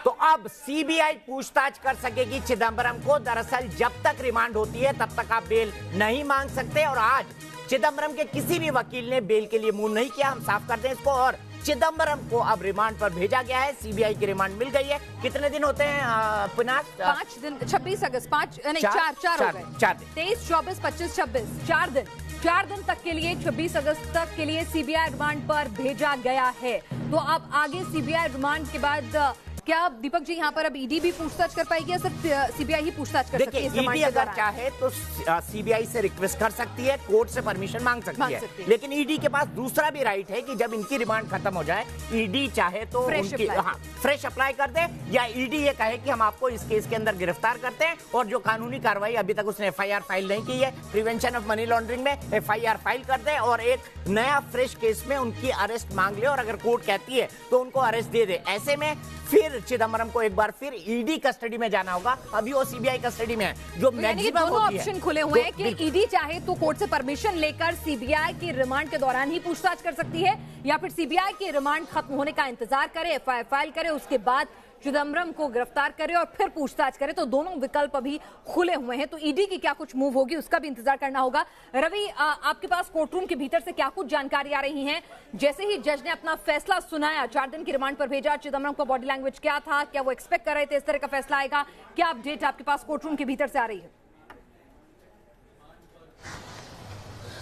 तो अब सीबीआई पूछताछ कर सकेगी चिदंबरम को। दरअसल जब तक रिमांड होती है तब तक आप बेल नहीं मांग सकते, और आज चिदंबरम के किसी भी वकील ने बेल के लिए मूव नहीं किया। हम साफ कर दें इसको। और चिदंबरम को अब रिमांड पर भेजा गया है, सीबीआई की रिमांड मिल गई है। कितने दिन होते हैं पिनाक? 5 दिन, 26 अगस्त, 5 नहीं 4 हो गए। 4 दिन, 23, 24, 25, 26, 4 दिन तक के लिए 26 अगस्त तक के लिए सीबीआई रिमांड पर भेजा गया है। तो अब आगे सीबीआई रिमांड के बाद क्या दीपक जी यहाँ पर अब ईडी भी पूछताछ कर पाएगी या सिर्फ सीबीआई ही पूछताछ कर सकती है? ईडी अगर चाहे तो सीबीआई से रिक्वेस्ट कर सकती है, कोर्ट से परमिशन मांग सकती है। लेकिन ईडी के पास दूसरा भी राइट है कि जब इनकी रिमांड खत्म हो जाए, ईडी चाहे तो फ्रेश अप्लाई कर दे, या ईडी ये कहे कि हम आपको इस केस के अंदर गिरफ्तार करते हैं, और जो कानूनी कार्रवाई अभी तक उसने एफआईआर फाइल नहीं की है प्रिवेंशन ऑफ मनी लॉन्ड्रिंग में, एफआईआर फाइल कर दे और एक नया फ्रेश केस में उनकी अरेस्ट मांग ले, और अगर कोर्ट कहती है तो उनको अरेस्ट दे दे। ऐसे में फिर चिदंबरम को एक बार फिर ईडी कस्टडी में जाना होगा। अभी वो सीबीआई कस्टडी में है, जो मैक्सिमम दोनों ऑप्शन खुले हुए हैं कि ईडी चाहे तो कोर्ट से परमिशन लेकर सीबीआई की रिमांड के दौरान ही पूछताछ कर सकती है, या फिर सीबीआई की रिमांड खत्म होने का इंतजार करे, एफआईआर फाइल करे, उसके बाद चिदंबरम को गिरफ्तार करे और फिर पूछताछ करे। तो दोनों विकल्प अभी खुले हुए हैं। तो ईडी की क्या कुछ मूव होगी उसका भी इंतजार करना होगा। रवि, आपके पास कोर्ट रूम के भीतर से क्या कुछ जानकारी आ रही है? जैसे ही जज ने अपना फैसला सुनाया, 4 दिन की रिमांड पर भेजा, चिदंबरम का बॉडी लैंग्वेज क्या था? क्या वो एक्सपेक्ट कर रहे थे इस तरह का फैसला आएगा? क्या अपडेट आपके पास कोर्ट रूम के भीतर से आ रही है?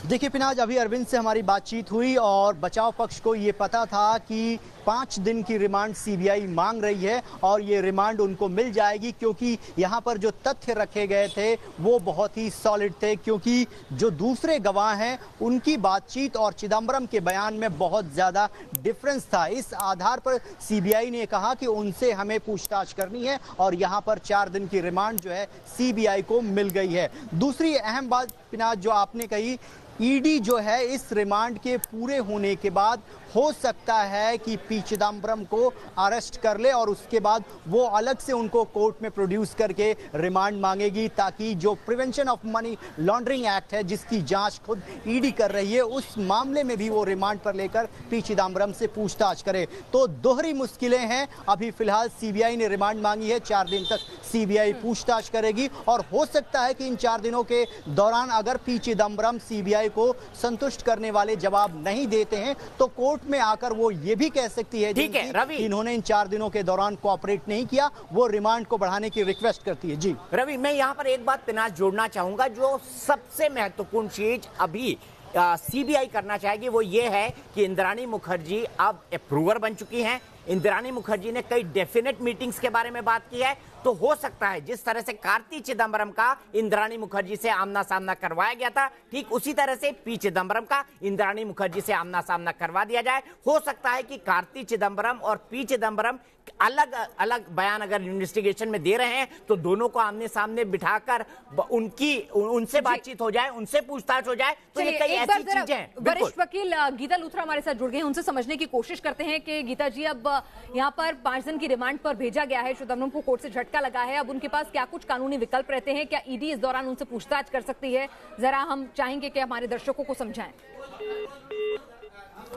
देखिए पिनाज, अभी अरविंद से हमारी बातचीत हुई और बचाव पक्ष को ये पता था कि 5 दिन की रिमांड सीबीआई मांग रही है, और ये रिमांड उनको मिल जाएगी, क्योंकि यहाँ पर जो तथ्य रखे गए थे वो बहुत ही सॉलिड थे। क्योंकि जो दूसरे गवाह हैं उनकी बातचीत और चिदंबरम के बयान में बहुत ज़्यादा डिफरेंस था। इस आधार पर सीबीआई ने कहा कि उनसे हमें पूछताछ करनी है, और यहाँ पर 4 दिन की रिमांड जो है सीबीआई को मिल गई है। दूसरी अहम बात पिनाज जो आपने कही, ईडी जो है इस रिमांड के पूरे होने के बाद हो सकता है कि पी चिदंबरम को अरेस्ट कर ले, और उसके बाद वो अलग से उनको कोर्ट में प्रोड्यूस करके रिमांड मांगेगी, ताकि जो prevention of money laundering act है जिसकी जांच खुद ईडी कर रही है, उस मामले में भी वो रिमांड पर लेकर पी चिदंबरम से पूछताछ करे। तो दोहरी मुश्किलें हैं। अभी फिलहाल सीबीआई ने रिमांड मांगी है, 4 दिन तक सीबीआई पूछताछ करेगी, और हो सकता है कि इन 4 दिनों के दौरान अगर पी चिदंबरम सीबीआई को संतुष्ट करने वाले जवाब नहीं देते हैं तो कोर्ट में आकर वो ये भी कह सकती है ठीक है रवि, इन्होंने इन 4 दिनों के दौरान कोऑपरेट नहीं किया, वो रिमांड को बढ़ाने की रिक्वेस्ट करती है। जी रवि, मैं यहां पर एक बात पिनाज जोड़ना चाहूंगा। जो सबसे महत्वपूर्ण चीज अभी सीबीआई करना चाहेगी वो ये है कि इंद्राणी मुखर्जी अब अप्रूवर बन चुकी हैं। इंद्राणी मुखर्जी ने कई डेफिनेट मीटिंग्स के बारे में बात की है। तो हो सकता है जिस तरह से कार्ति चिदंबरम का इंद्राणी मुखर्जी से आमना सामना करवाया गया था, ठीक उसी तरह से पी चिदंबरम का इंद्राणी मुखर्जी से आमना सामना करवा दिया जाए। हो सकता है कि कार्ति चिदंबरम और पी चिदंबरम अलग अलग बयान अगर इन्वेस्टिगेशन में दे रहे हैं तो दोनों को आमने सामने बिठाकर उनसे बातचीत हो जाए, उनसे पूछताछ हो जाए। तो ये कई ऐसी चीजें हैं। वरिष्ठ वकील गीता लूथरा हमारे साथ जुड़ गए हैं, उनसे समझने की कोशिश करते हैं कि गीता जी, अब यहाँ पर 5 दिन की रिमांड पर भेजा गया है, चिदंबरम को कोर्ट से झटका लगा है, अब उनके पास क्या कुछ कानूनी विकल्प रहते हैं? क्या ईडी इस दौरान उनसे पूछताछ कर सकती है? जरा हम चाहेंगे कि हमारे दर्शकों को समझाएं।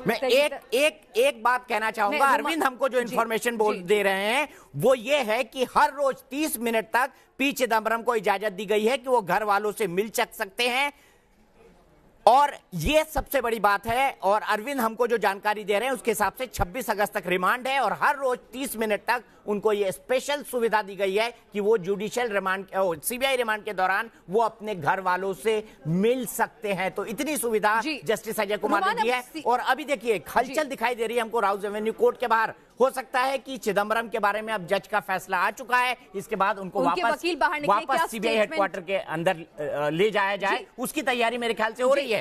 मैं एक बात कहना चाहूंगा। अरविंद हमको जो इंफॉर्मेशन दे रहे हैं वो ये है कि हर रोज 30 मिनट तक पी चिदंबरम को इजाजत दी गई है कि वो घर वालों से मिल सकते हैं, और ये सबसे बड़ी बात है। और अरविंद हमको जो जानकारी दे रहे हैं उसके हिसाब से 26 अगस्त तक रिमांड है, और हर रोज 30 मिनट तक उनको ये स्पेशल सुविधा दी गई है कि वो जुडिशियल रिमांड, सीबीआई रिमांड के दौरान वो अपने घर वालों से मिल सकते हैं। तो इतनी सुविधा जस्टिस अजय कुमार ने दी है। और अभी देखिए हलचल दिखाई दे रही है हमको राउज एवेन्यू कोर्ट के बाहर। हो सकता है कि चिदंबरम के बारे में अब जज का फैसला आ चुका है, इसके बाद उनको वापस सीबीआई हेडक्वार्टर के अंदर ले जाया जाए, उसकी तैयारी मेरे ख्याल से हो रही है।